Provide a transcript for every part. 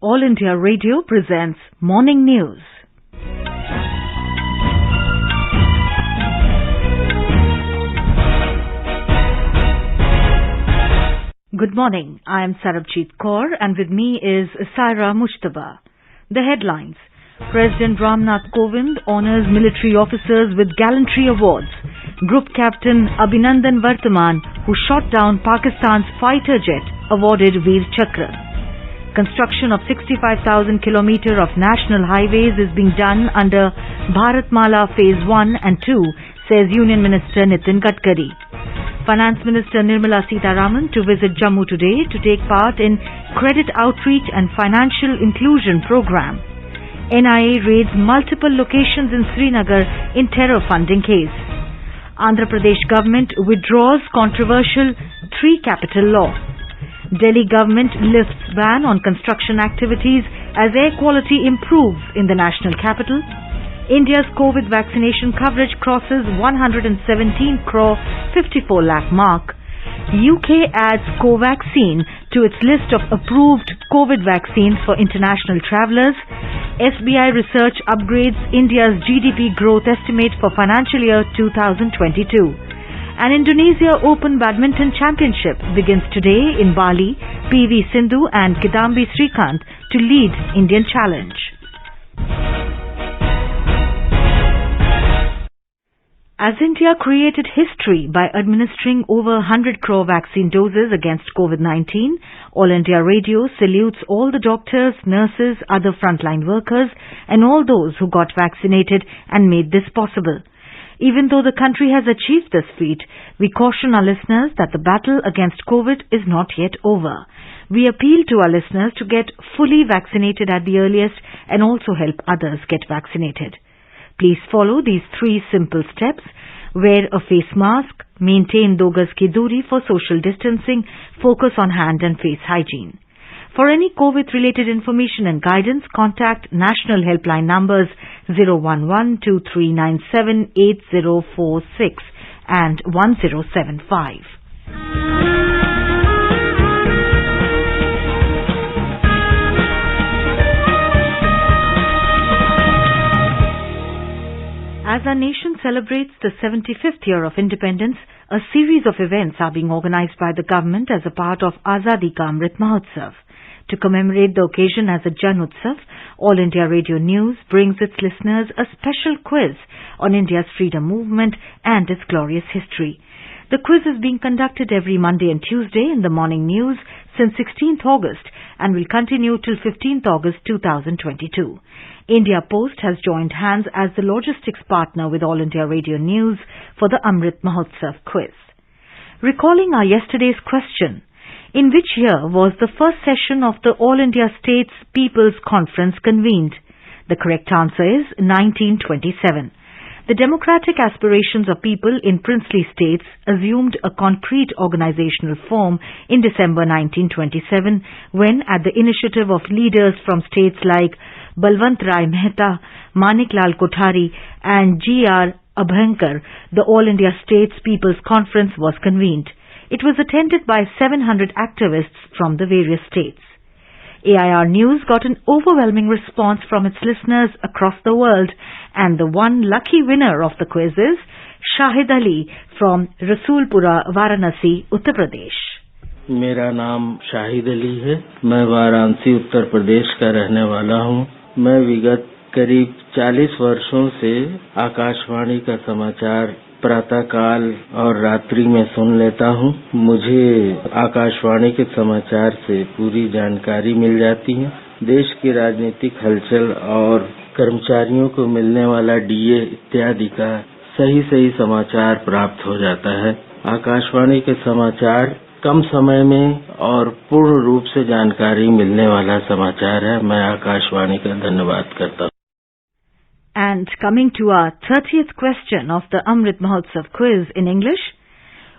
All India Radio presents Morning News. Good morning. I am Sarabjit Kaur and with me is Saira Mujtaba. The headlines. President Ramnath Kovind honors military officers with gallantry awards. Group Captain Abhinandan Vartaman, who shot down Pakistan's fighter jet, awarded Veer Chakra. Construction of 65,000 km of national highways is being done under Bharatmala Phase 1 and 2, says Union Minister Nitin Gadkari. Finance Minister Nirmala Sitharaman to visit Jammu today to take part in Credit Outreach and Financial Inclusion Program. NIA raids multiple locations in Srinagar in terror funding case. Andhra Pradesh government withdraws controversial three capital law. Delhi government lifts ban on construction activities as air quality improves in the national capital. India's COVID vaccination coverage crosses 117 crore 54 lakh mark. UK adds Covaxin to its list of approved COVID vaccines for international travellers. SBI Research upgrades India's GDP growth estimate for financial year 2022. An Indonesia Open Badminton Championship begins today in Bali. PV Sindhu and Kidambi Srikanth to lead Indian challenge. As India created history by administering over 100 crore vaccine doses against COVID-19, All India Radio salutes all the doctors, nurses, other frontline workers and all those who got vaccinated and made this possible. Even though the country has achieved this feat, we caution our listeners that the battle against COVID is not yet over. We appeal to our listeners to get fully vaccinated at the earliest and also help others get vaccinated. Please follow these three simple steps. Wear a face mask, maintain 2 gaz ki duri for social distancing, focus on hand and face hygiene. For any COVID-related information and guidance, contact national helpline numbers 011-2397-8046 and 1075. As our nation celebrates the 75th year of independence, a series of events are being organized by the government as a part of Azadi Ka Amrit Mahotsav. To commemorate the occasion as a Jan Utsav, All India Radio News brings its listeners a special quiz on India's freedom movement and its glorious history. The quiz is being conducted every Monday and Tuesday in the morning news since 16th August and will continue till 15th August 2022. India Post has joined hands as the logistics partner with All India Radio News for the Amrit Mahotsav quiz. Recalling our yesterday's question, in which year was the first session of the All India States People's Conference convened? The correct answer is 1927. The democratic aspirations of people in princely states assumed a concrete organizational form in December 1927 when, at the initiative of leaders from states like Balwant Rai Mehta, Manik Lal Kothari and G.R. Abhankar, the All India States People's Conference was convened. It was attended by 700 activists from the various states. AIR News got an overwhelming response from its listeners across the world, and the one lucky winner of the quiz is Shahid Ali from Rasulpura, Varanasi, Uttar Pradesh. मेरा नाम शाहिद अली है। मैं वाराणसी उत्तर प्रदेश का रहने वाला हूँ। मैं विगत करीब 40 वर्षों से आकाशवाणी का समाचार प्रातःकाल और रात्रि में सुन लेता हूँ। मुझे आकाशवाणी के समाचार से पूरी जानकारी मिल जाती है। देश की राजनीतिक हलचल और कर्मचारियों को मिलने वाला डीए इत्यादि का सही समाचार प्राप्त हो जाता है। आकाशवाणी के समाचार कम समय में और पूर्ण रूप से जानकारी मिलने वाला समाचार है। मैं आकाशवाणी का धन्यवाद करता हूँ। And coming to our 30th question of the Amrit Mahotsav quiz in English,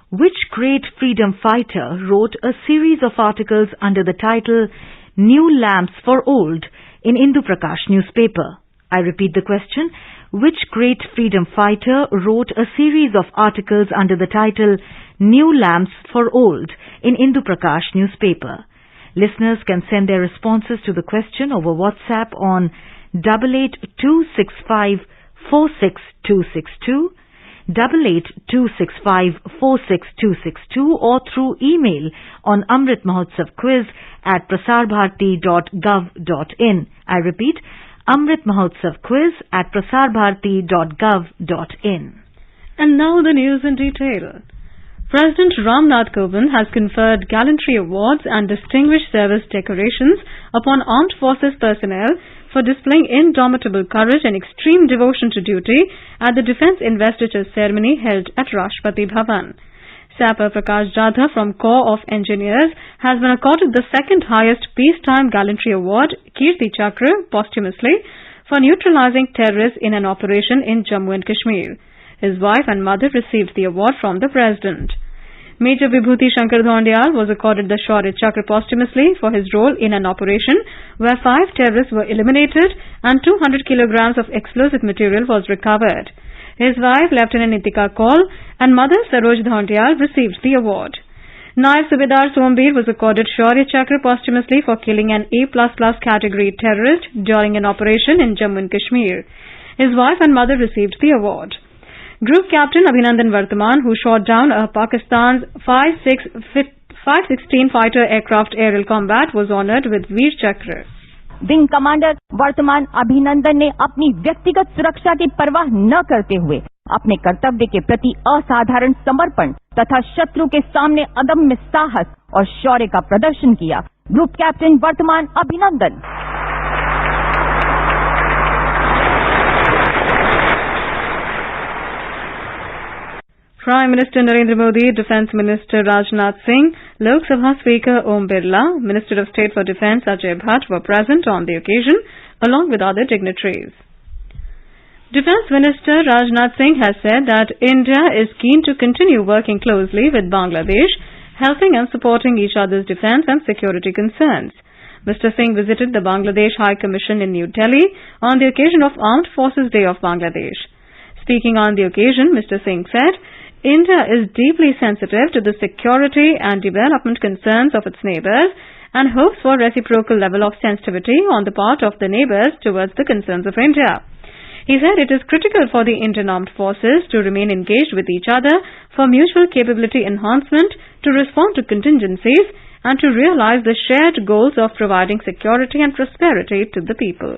which great freedom fighter wrote a series of articles under the title New Lamps for Old in Indu Prakash newspaper? I repeat the question. Which great freedom fighter wrote a series of articles under the title New Lamps for Old in Indu Prakash newspaper? Listeners can send their responses to the question over WhatsApp on 8826546262, 8826546262, or through email on amritmahotsavquiz@prasarbharati.gov.in. I repeat, amritmahotsavquiz@prasarbharati.gov.in. And now the news in detail. President Ramnath Kovind has conferred gallantry awards and distinguished service decorations upon armed forces personnel for displaying indomitable courage and extreme devotion to duty at the Defence Investiture ceremony held at Rashtrapati Bhavan. Sapper Prakash Jadhav from Corps of Engineers has been accorded the second highest peacetime gallantry award, Kirti Chakra, posthumously, for neutralizing terrorists in an operation in Jammu and Kashmir. His wife and mother received the award from the President. Major Vibhuti Shankar Dhondiyal was accorded the Shaurya Chakra posthumously for his role in an operation where 5 terrorists were eliminated and 200 kilograms of explosive material was recovered. His wife, Lieutenant Nitika Kaul, and mother, Saroj Dhondiyal, received the award. Naib Subedar Sombir was accorded Shaurya Chakra posthumously for killing an A++ category terrorist during an operation in Jammu and Kashmir. His wife and mother received the award. Group Captain Abhinandan Vartaman, who shot down a Pakistan's 516 fighter aircraft aerial combat, was honored with Veer Chakra. Wing commander वर्तमान अभिनंदन ने अपनी व्यक्तिगत सुरक्षा की परवाह न करते हुए अपने कर्तव्य के प्रति असाधारण समर्पण तथा शत्रु के सामने अदम्य साहस और शौर्य का प्रदर्शन किया। ग्रुप कैप्टन वर्तमान अभिनंदन। Prime Minister Narendra Modi, Defence Minister Rajnath Singh, Lok Sabha Speaker Om Birla, Minister of State for Defence Ajay Bhatt were present on the occasion, along with other dignitaries. Defence Minister Rajnath Singh has said that India is keen to continue working closely with Bangladesh, helping and supporting each other's defence and security concerns. Mr. Singh visited the Bangladesh High Commission in New Delhi on the occasion of Armed Forces Day of Bangladesh. Speaking on the occasion, Mr. Singh said, India is deeply sensitive to the security and development concerns of its neighbours and hopes for reciprocal level of sensitivity on the part of the neighbours towards the concerns of India. He said it is critical for the Indian Armed Forces to remain engaged with each other for mutual capability enhancement, to respond to contingencies and to realise the shared goals of providing security and prosperity to the people.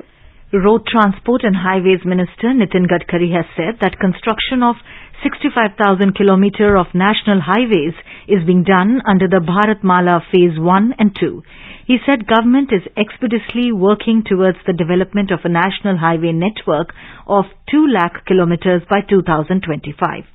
Road Transport and Highways Minister Nitin Gadkari has said that construction of 65,000 kilometres of national highways is being done under the Bharatmala Phase 1 and 2. He said government is expeditiously working towards the development of a national highway network of 2 lakh kilometres by 2025.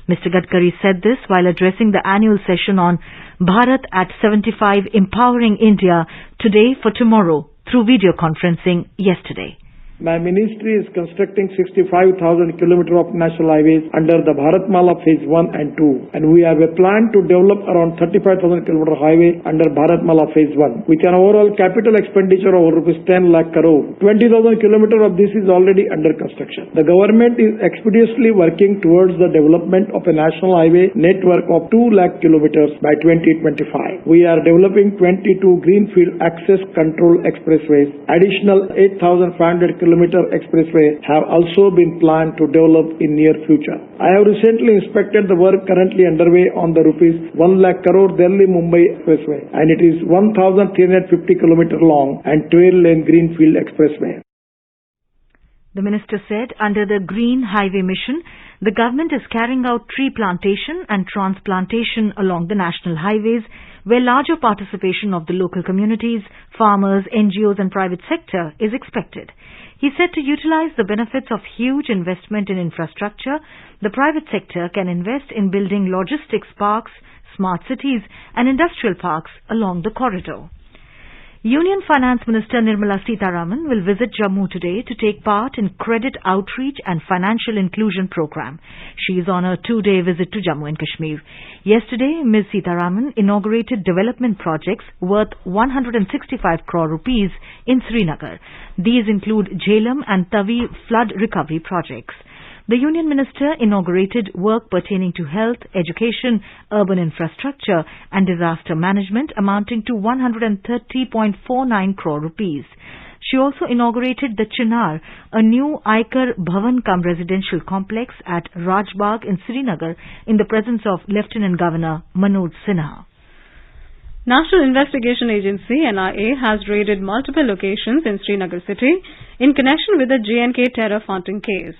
Mr. Gadkari said this while addressing the annual session on Bharat at 75 Empowering India Today for Tomorrow through video conferencing yesterday. My ministry is constructing 65,000 kilometers of national highways under the Bharatmala Phase 1 and 2, and we have a plan to develop around 35,000 kilometer highway under Bharatmala Phase 1 with an overall capital expenditure of rupees 10 lakh crore. 20,000 kilometers of this is already under construction. The government is expeditiously working towards the development of a national highway network of 2 lakh kilometers by 2025. We are developing 22 greenfield access control expressways. Additional 8,500 kilometer expressway have also been planned to develop in near future. I have recently inspected the work currently underway on the rupees 1 lakh crore Delhi-Mumbai expressway, and it is 1,350 kilometer long and 12-lane greenfield expressway. The minister said under the Green Highway Mission, the government is carrying out tree plantation and transplantation along the national highways, where larger participation of the local communities, farmers, NGOs and private sector is expected. He said to utilize the benefits of huge investment in infrastructure, the private sector can invest in building logistics parks, smart cities and industrial parks along the corridor. Union Finance Minister Nirmala Sitharaman will visit Jammu today to take part in Credit Outreach and Financial Inclusion Program. She is on a 2-day visit to Jammu and Kashmir. Yesterday, Ms. Sitharaman inaugurated development projects worth 165 crore rupees in Srinagar. These include Jhelum and Tavi flood recovery projects. The Union Minister inaugurated work pertaining to health, education, urban infrastructure and disaster management amounting to 130.49 crore rupees. She also inaugurated the Chinar, a new Aikar Bhavan cum residential complex at Rajbagh in Srinagar in the presence of Lieutenant Governor Manoj Sinha. National Investigation Agency NIA has raided multiple locations in Srinagar city in connection with the J&K terror funding case.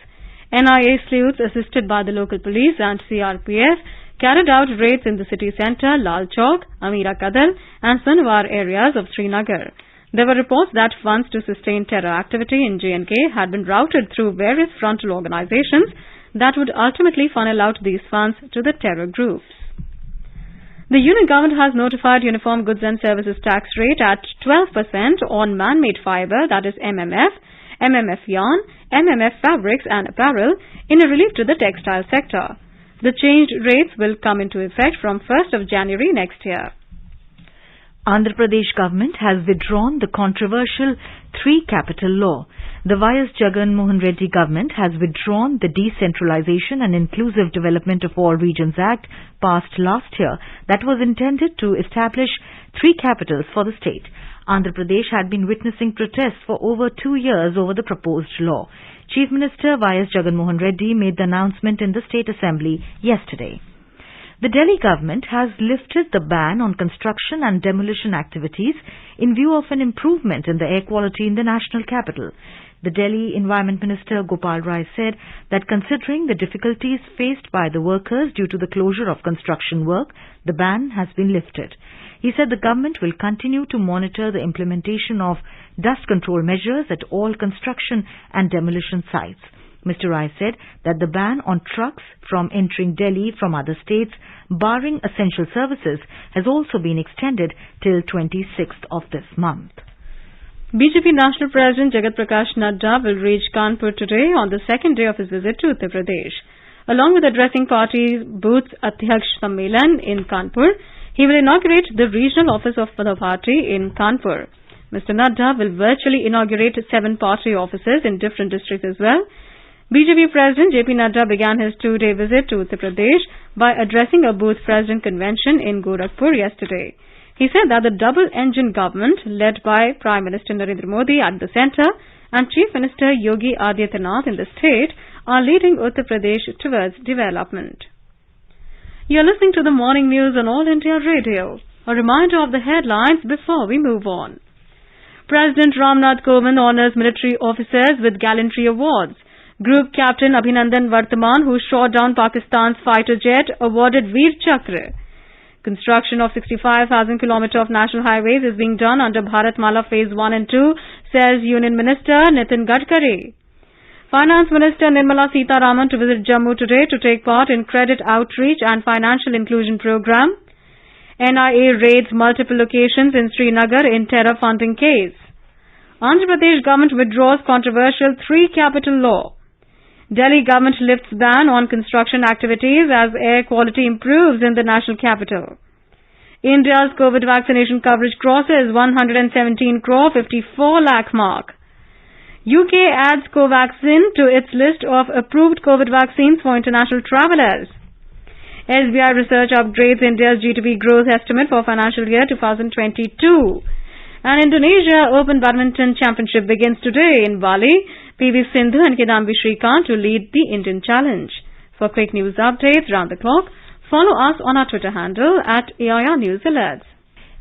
NIA sleuths assisted by the local police and CRPF carried out raids in the city centre, Lal Chowk, Amira Kadal and Sanwar areas of Srinagar. There were reports that funds to sustain terror activity in J&K had been routed through various frontal organizations that would ultimately funnel out these funds to the terror groups. The Union Government has notified Uniform Goods and Services tax rate at 12% on man-made fibre, that is MMF, MMF yarn, MMF fabrics and apparel in a relief to the textile sector. The changed rates will come into effect from 1st of January next year. Andhra Pradesh government has withdrawn the controversial three-capital law. The Y.S. Jagan Mohan Reddy government has withdrawn the Decentralization and Inclusive Development of All Regions Act passed last year that was intended to establish three capitals for the state. Andhra Pradesh had been witnessing protests for over 2 years over the proposed law. Chief Minister Y.S. Jagan Mohan Reddy made the announcement in the State Assembly yesterday. The Delhi government has lifted the ban on construction and demolition activities in view of an improvement in the air quality in the national capital. The Delhi Environment Minister Gopal Rai said that considering the difficulties faced by the workers due to the closure of construction work, the ban has been lifted. He said the government will continue to monitor the implementation of dust control measures at all construction and demolition sites. Mr. Rai said that the ban on trucks from entering Delhi from other states, barring essential services, has also been extended till 26th of this month. BJP National President Jagat Prakash Nadda will reach Kanpur today on the second day of his visit to Uttar Pradesh. Along with addressing party Booth Adhyaksh Sammelan in Kanpur, he will inaugurate the regional office of the party in Kanpur. Mr. Nadda will virtually inaugurate 7 party offices in different districts as well. BJP President JP Nadda began his 2-day visit to Uttar Pradesh by addressing a booth president convention in Gorakhpur yesterday. He said that the double-engine government led by Prime Minister Narendra Modi at the centre and Chief Minister Yogi Adityanath in the state are leading Uttar Pradesh towards development. You are listening to the morning news on All India Radio. A reminder of the headlines before we move on. President Ramnath Kovind honours military officers with gallantry awards. Group Captain Abhinandan Vartaman, who shot down Pakistan's fighter jet, awarded Veer Chakra. Construction of 65,000 km of national highways is being done under Bharatmala Phase 1 and 2, says Union Minister Nitin Gadkari. Finance Minister Nirmala Sitharaman to visit Jammu today to take part in Credit Outreach and Financial Inclusion Program. NIA raids multiple locations in Srinagar in terror funding case. Andhra Pradesh government withdraws controversial three-capital law. Delhi government lifts ban on construction activities as air quality improves in the national capital. India's COVID vaccination coverage crosses 117 crore 54 lakh mark. UK adds Covaxin to its list of approved COVID vaccines for international travellers. SBI Research upgrades India's GDP growth estimate for financial year 2022. And Indonesia Open Badminton Championship begins today in Bali. PV Sindhu and Kidambi Shrikant will lead the Indian Challenge. For quick news updates round the clock, follow us on our Twitter handle at AIR News Alerts.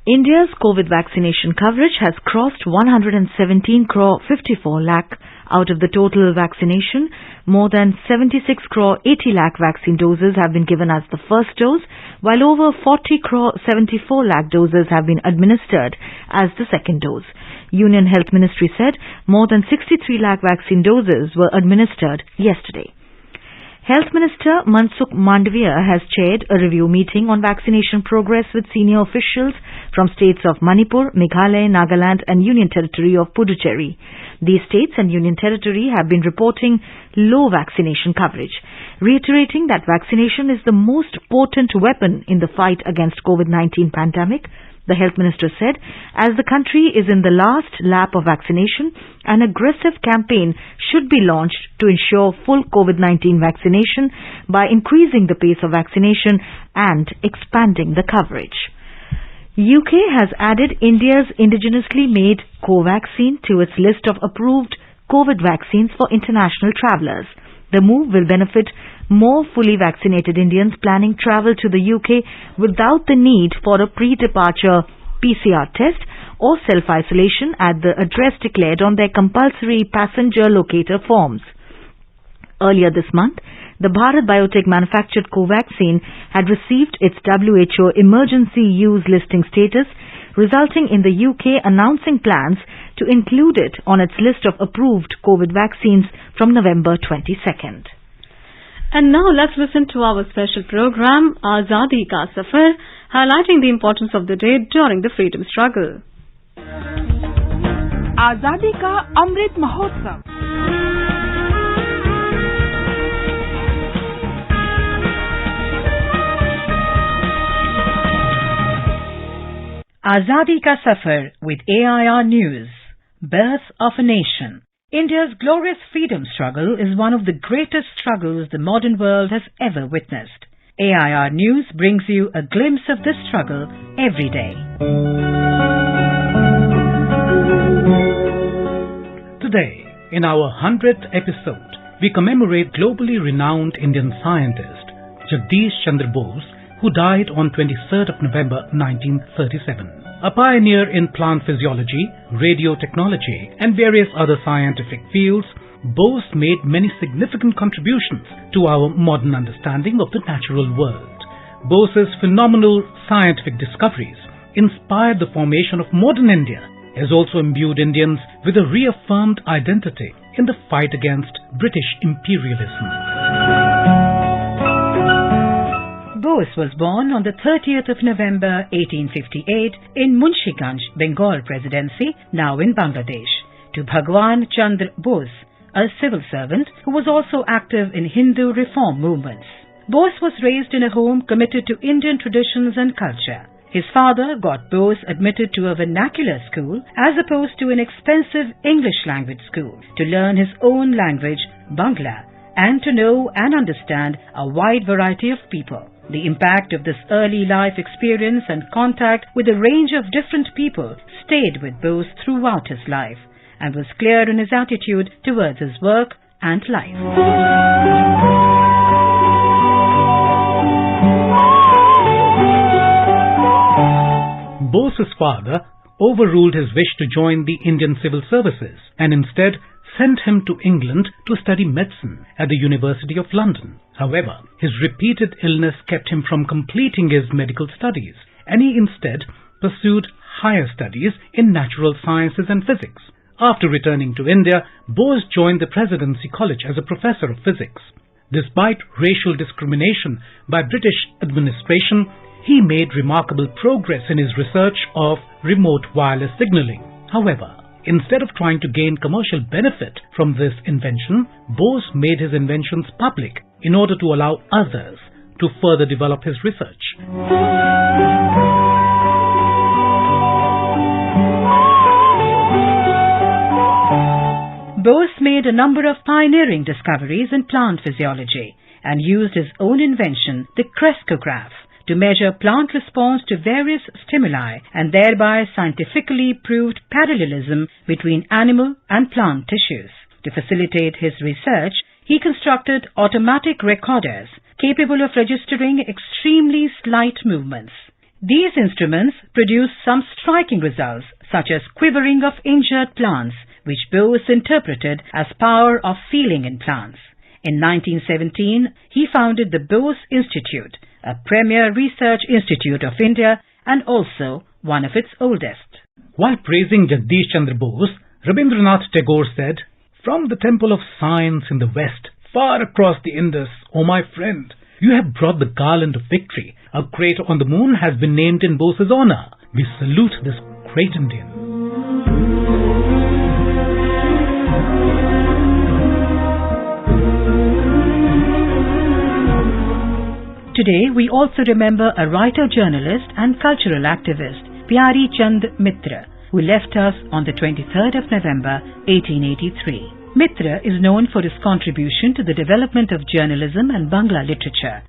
India's COVID vaccination coverage has crossed 117 crore 54 lakh. Out of the total vaccination, more than 76 crore 80 lakh vaccine doses have been given as the first dose, while over 40 crore 74 lakh doses have been administered as the second dose. Union Health Ministry said more than 63 lakh vaccine doses were administered yesterday. Health Minister Mansukh Mandavia has chaired a review meeting on vaccination progress with senior officials from states of Manipur, Meghalaya, Nagaland and Union Territory of Puducherry. These states and Union Territory have been reporting low vaccination coverage, reiterating that vaccination is the most potent weapon in the fight against COVID-19 pandemic. The health minister said, as the country is in the last lap of vaccination, an aggressive campaign should be launched to ensure full COVID-19 vaccination by increasing the pace of vaccination and expanding the coverage. UK has added India's indigenously made Covaxin to its list of approved COVID vaccines for international travellers. The move will benefit more fully vaccinated Indians planning travel to the UK without the need for a pre-departure PCR test or self-isolation at the address declared on their compulsory passenger locator forms. Earlier this month, the Bharat Biotech manufactured Covaxin had received its WHO emergency use listing status, resulting in the UK announcing plans to include it on its list of approved COVID vaccines from November 22nd. And now let's listen to our special program, Azadi Ka Safar, highlighting the importance of the day during the freedom struggle. Azadi Ka Amrit Mahotsav. Azadi Ka Safar with AIR News. Birth of a Nation. India's glorious freedom struggle is one of the greatest struggles the modern world has ever witnessed. AIR News brings you a glimpse of this struggle every day. Today, in our 100th episode, we commemorate globally renowned Indian scientist Jadeesh Chandra Bose, who died on 23rd of November 1937. A pioneer in plant physiology, radio technology, and various other scientific fields, Bose made many significant contributions to our modern understanding of the natural world. Bose's phenomenal scientific discoveries inspired the formation of modern India, has also imbued Indians with a reaffirmed identity in the fight against British imperialism. Bose was born on the 30th of November 1858 in Munshiganj, Bengal Presidency, now in Bangladesh, to Bhagwan Chandra Bose, a civil servant who was also active in Hindu reform movements. Bose was raised in a home committed to Indian traditions and culture. His father got Bose admitted to a vernacular school as opposed to an expensive English language school to learn his own language, Bangla, and to know and understand a wide variety of people. The impact of this early life experience and contact with a range of different people stayed with Bose throughout his life and was clear in his attitude towards his work and life. Bose's father overruled his wish to join the Indian civil services and instead sent him to England to study medicine at the University of London. However, his repeated illness kept him from completing his medical studies, and he instead pursued higher studies in natural sciences and physics. After returning to India, Bose joined the Presidency College as a professor of physics. Despite racial discrimination by British administration, he made remarkable progress in his research of remote wireless signaling. However, instead of trying to gain commercial benefit from this invention, Bose made his inventions public in order to allow others to further develop his research. Bose made a number of pioneering discoveries in plant physiology and used his own invention, the crescograph, to measure plant response to various stimuli and thereby scientifically proved parallelism between animal and plant tissues. To facilitate his research, he constructed automatic recorders capable of registering extremely slight movements. These instruments produced some striking results, such as quivering of injured plants, which Bose interpreted as power of feeling in plants. In 1917, he founded the Bose Institute, a premier research institute of India and also one of its oldest. While praising Jadeesh Chandra Bose, Rabindranath Tagore said, "From the temple of science in the west, far across the Indus, O my friend, you have brought the garland of victory. A crater on the moon has been named in Bose's honor. We salute this great Indian." Today, we also remember a writer-journalist and cultural activist, Pyari Chand Mitra, who left us on the 23rd of November 1883. Mitra is known for his contribution to the development of journalism and Bangla literature.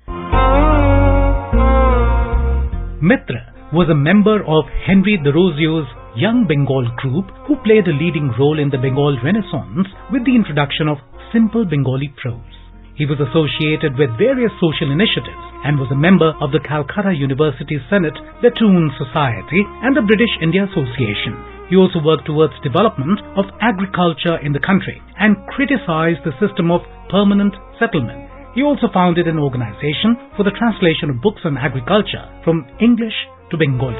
Mitra was a member of Henry Thoreau's Young Bengal group who played a leading role in the Bengal Renaissance with the introduction of simple Bengali prose. He was associated with various social initiatives and was a member of the Calcutta University Senate Lattoon Society and the British India Association. He also worked towards development of agriculture in the country and criticized the system of permanent settlement. He also founded an organization for the translation of books on agriculture from English to Bengali.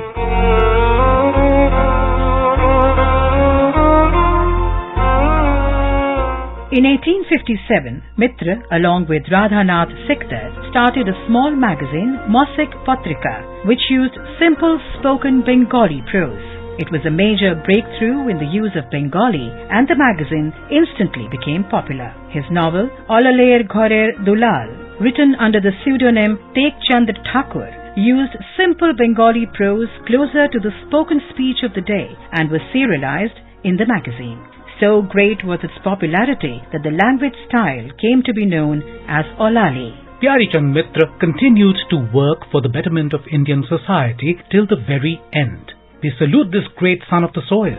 In 1857, Mitra, along with Radhanath Sektar, started a small magazine, Mosik Patrika, which used simple spoken Bengali prose. It was a major breakthrough in the use of Bengali, and the magazine instantly became popular. His novel, Olaler Ghorer Dulal, written under the pseudonym Tek Chandra Thakur, used simple Bengali prose closer to the spoken speech of the day and was serialized in the magazine. So great was its popularity that the language style came to be known as Olali. Pyari Chand Mitra continued to work for the betterment of Indian society till the very end. We salute this great son of the soil.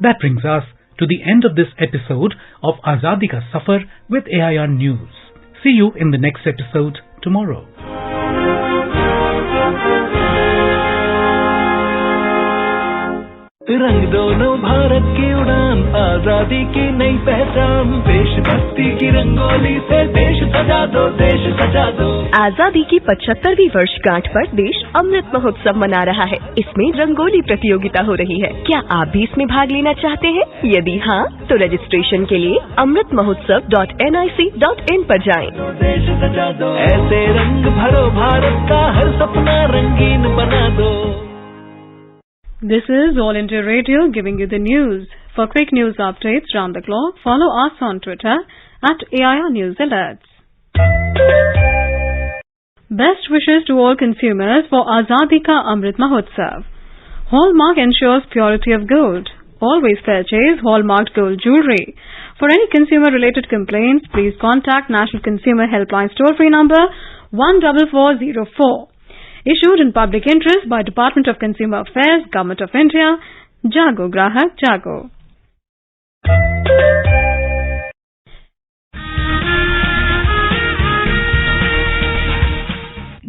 That brings us to the end of this episode of Azadi Ka Safar with AIR News. See you in the next episode tomorrow. रंग दो नव भारत की उड़ान, आजादी की नई पहचान, देशभक्ति की रंगोली से देश सजा दो, देश सजा दो। आजादी की 75वीं वर्षगांठ पर देश अमृत महोत्सव मना रहा है। इसमें रंगोली प्रतियोगिता हो रही है। क्या आप भी इसमें भाग लेना चाहते हैं? यदि हाँ, तो रजिस्ट्रेशन के लिए amritmahotsav.nic.in पर जाएं। देश सजा दो, ऐसे रंग भरो भारत का, हर सपना रंगीन बना दो। This is All India Radio giving you the news. For quick news updates round the clock, follow us on Twitter at AIR News Alerts. Best wishes to all consumers for Azadi Ka Amrit Mahotsav. Hallmark ensures purity of gold. Always purchase hallmarked gold jewellery. For any consumer-related complaints, please contact National Consumer Helpline toll-free number 14404. Issued in public interest by Department of Consumer Affairs, Government of India. Jago Grahak Jago.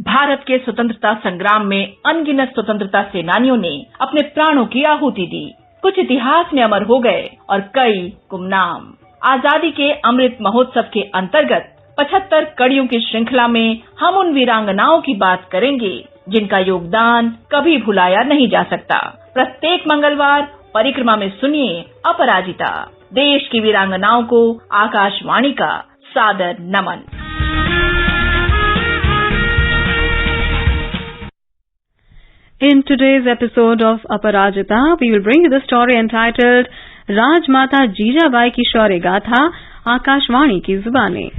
Bharat के स्वतंत्रता संग्राम में अनगिनत स्वतंत्रता सेनानियों ने अपने प्राणों की आहुति दी। कुछ इतिहास में अमर हो गए और कई गुमनाम। आजादी के अमृत महोत्सव के अंतर्गत 75 कड़ियों की श्रृंखला में हम उन वीरांगनाओं की बात करेंगे जिनका योगदान कभी भुलाया नहीं जा सकता। प्रत्येक मंगलवार परिक्रमा में सुनिए अपराजिता, देश की वीरांगनाओं को आकाशवाणी का सादर नमन। In today's episode of Aparajita, we will bring you the story entitled Rajmata Jijabai Ki Shaurya Gatha, Akashvani Ki Zubani.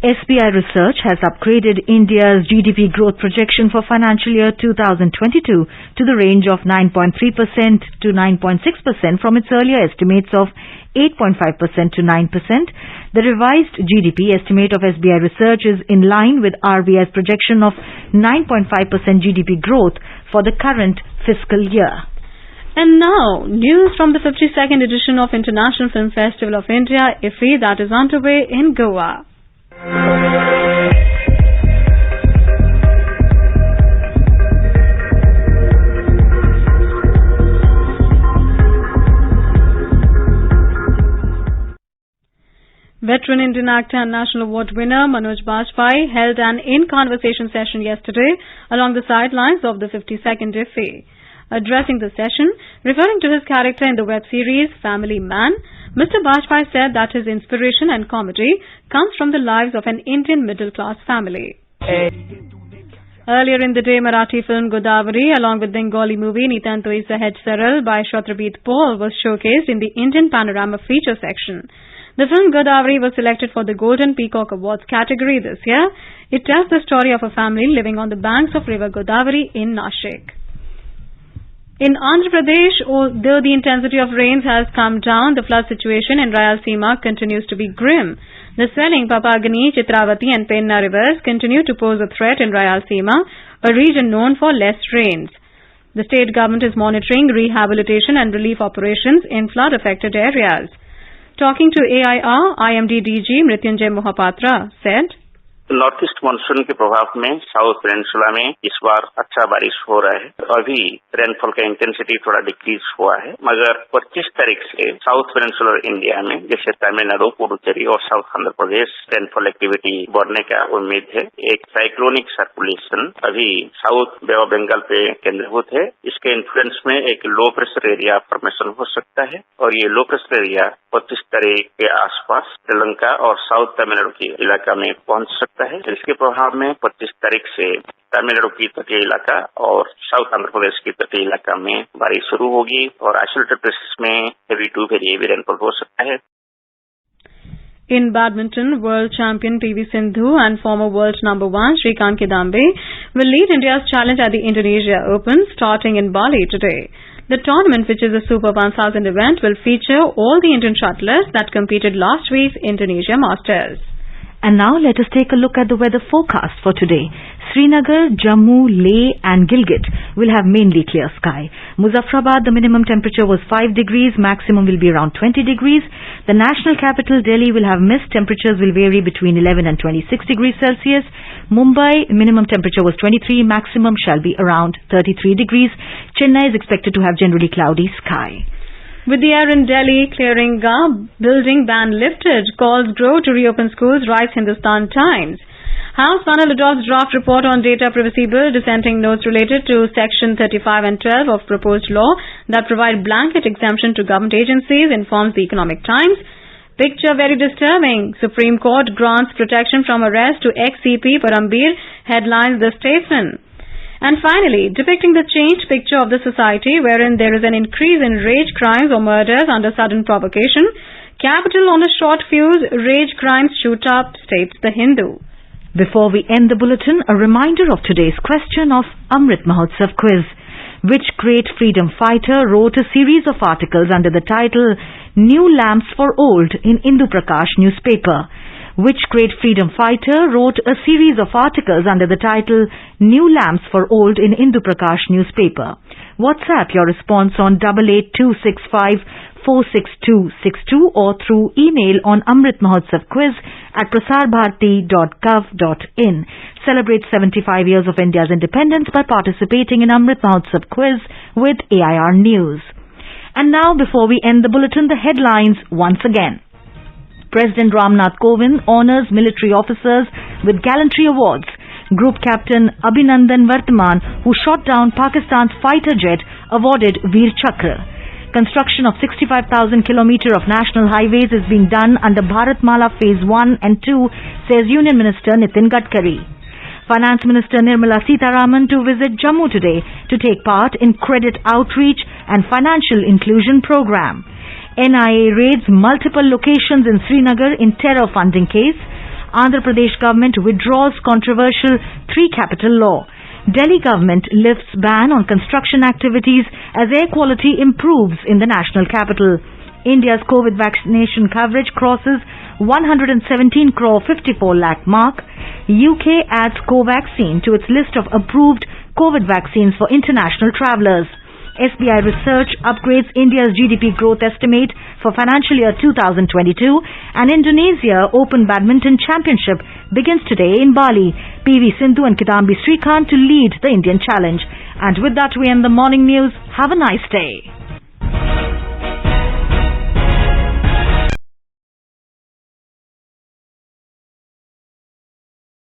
SBI Research has upgraded India's GDP growth projection for financial year 2022 to the range of 9.3% to 9.6% from its earlier estimates of 8.5% to 9%. The revised GDP estimate of SBI Research is in line with RBI's projection of 9.5% GDP growth for the current fiscal year. And now, news from the 52nd edition of International Film Festival of India, IFFI, that is underway in Goa. Veteran Indian actor and National Award winner Manoj Bajpayee held an in-conversation session yesterday along the sidelines of the 52nd IFFI. Addressing the session, referring to his character in the web series Family Man, Mr. Bajpayee said that his inspiration and comedy comes from the lives of an Indian middle-class family. Earlier in the day, Marathi film Godavari along with Bengali movie Nitantoi Sahaj Saral by Shatrabit Paul was showcased in the Indian Panorama feature section. The film Godavari was selected for the Golden Peacock Awards category this year. It tells the story of a family living on the banks of river Godavari in Nashik. In Andhra Pradesh, though the intensity of rains has come down, the flood situation in Rayalaseema continues to be grim. The swelling Papagani, Chitravati and Penna rivers continue to pose a threat in Rayalaseema, a region known for less rains. The state government is monitoring rehabilitation and relief operations in flood-affected areas. Talking to AIR, IMD DG Mrityunjay Mohapatra said, north east monsoon के प्रभाव में south peninsula में इस बार अच्छा बारिश हो रहा है. अभी रेनफॉल का इंटेंसिटी थोड़ा डिक्रीज हुआ है, मगर 25 तारीख से साउथ पेनिनसुलर इंडिया में जैसे तमिलनाडु, पुडुचेरी और south Andhra Pradesh rainfall activity बढ़ने का उम्मीद है. एक साइक्लोनिक सर्कुलेशन अभी साउथ बे ऑफ बंगाल पे केंद्रीभूत है. इसके इन्फ्लुएंस में एक लो प्रेशर एरिया फॉर्मेशन हो सकता है और ये लो प्रेशर एरिया 25 तारीख के आसपास श्रीलंका और साउथ तमिलनाडु के इलाका में पहुंच सकता है. इसके प्रभाव में 25 तारीख से तमिलनाडु की तटीय इलाका और साउथ आंध्र प्रदेश की तटीय इलाका में बारिश शुरू होगी और आइसोलेटेड प्लेसेस में heavy to very heavy rainfall हो सकता है. In badminton, world champion PV Sindhu and former world number 1 Shrikant Kidambi will lead India's challenge at the Indonesia Open starting in Bali today. The tournament, which is a Super 1000 event, will feature all the Indian shuttlers that competed last week's Indonesia Masters. And now let us take a look at the weather forecast for today. Srinagar, Jammu, Leh and Gilgit will have mainly clear sky. Muzaffarabad, the minimum temperature was 5 degrees, maximum will be around 20 degrees. The national capital, Delhi, will have mist. Temperatures will vary between 11 and 26 degrees Celsius. Mumbai, minimum temperature was 23, maximum shall be around 33 degrees. Chennai is expected to have generally cloudy sky. With the air in Delhi clearing up, building ban lifted, calls grow to reopen schools, writes Hindustan Times. House panel adopts draft report on data privacy bill, dissenting notes related to section 35 and 12 of proposed law that provide blanket exemption to government agencies, informs the Economic Times. Picture very disturbing. Supreme Court grants protection from arrest to ex-CP Parambir, headlines the Statesman. And finally, depicting the changed picture of the society wherein there is an increase in rage crimes or murders under sudden provocation, capital on a short fuse, rage crimes shoot up, states the Hindu. Before we end the bulletin, a reminder of today's question of Amrit Mahotsav quiz. Which great freedom fighter wrote a series of articles under the title New Lamps for Old in Indu Prakash newspaper? Which great freedom fighter wrote a series of articles under the title New Lamps for Old in Indu Prakash newspaper? WhatsApp your response on 88265 46262 or through email on Amrit Mahotsav quiz at prasarbharati.gov.in. Celebrate 75 years of India's independence by participating in Amrit Mahotsav quiz with AIR News. And now, before we end the bulletin, the headlines once again. President Ramnath Kovind honors military officers with gallantry awards. Group Captain Abhinandan Vartman, who shot down Pakistan's fighter jet, awarded Veer Chakra. Construction of 65,000 km of national highways is being done under Bharatmala Phase 1 and 2, says Union Minister Nitin Gadkari. Finance Minister Nirmala Sitharaman to visit Jammu today to take part in credit outreach and financial inclusion program. NIA raids multiple locations in Srinagar in terror funding case. Andhra Pradesh government withdraws controversial 3-capital law. Delhi government lifts ban on construction activities as air quality improves in the national capital. India's COVID vaccination coverage crosses 117 crore 54 lakh mark. UK adds Covaxin to its list of approved COVID vaccines for international travellers. SBI Research upgrades India's GDP growth estimate for financial year 2022, and Indonesia Open Badminton Championship begins today in Bali. PV Sindhu and Kidambi Shrikant to lead the Indian challenge. And with that, we end the morning news. Have a nice day.